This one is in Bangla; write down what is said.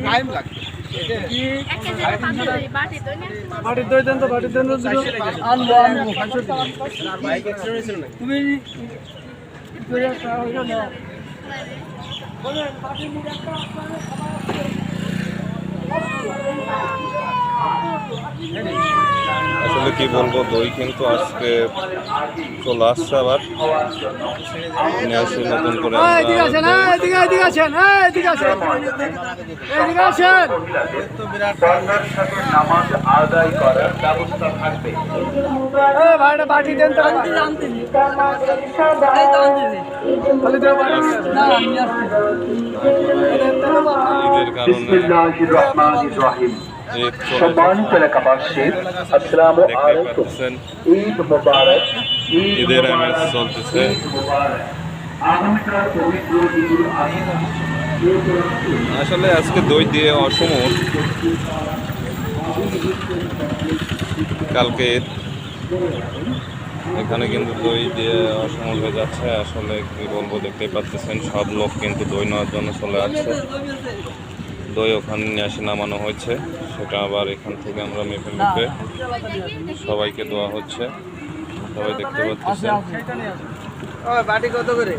টাইম লাগবে। বাটির দই দেন তো, বাটির দেন তো আনবো আনবো। তুমি আসলে কি বলবো, দই কিন্তু আজকে চলে আসছে আবার নিয়ে আসি নতুন করে এদিকে আসেন, এদিকে এদিকে আসেন, এদিকে আসেন, এদিকে আসেন। নামাজ আদায় করার ব্যবস্থা থাকবে। ভাইটা বাটি দেন তো। ঈদের কারণে বিসমিল্লাহির রহমানির রহিম। ঈদ চলে সম্মানিত এলাকাবাসী, আসসালামু দেখতে আলাইকুম। পাচ্ছেন ঈদ মোবারক। ঈদের আমেজ চলতেছে। আগামীকাল পবিত্র ঈদুল আযহা। আসলে আজকে দই দিয়ে অসমর, কালকে ঈদ, এখানে কিন্তু দই দিয়ে অসমর হয়ে যাচ্ছে। আসলে কি বলবো, দেখতেই পাচ্ছেন সব লোক কিন্তু দই নেওয়ার জন্য চলে আসছে। দই ওখানে নিয়ে এসে নামানো হয়েছে, সেটা আবার এখান থেকে আমরা মেপে মেপে সবাইকে দেওয়া হচ্ছে। সবাই দেখতে পাচ্ছেন। বাটি কত করে?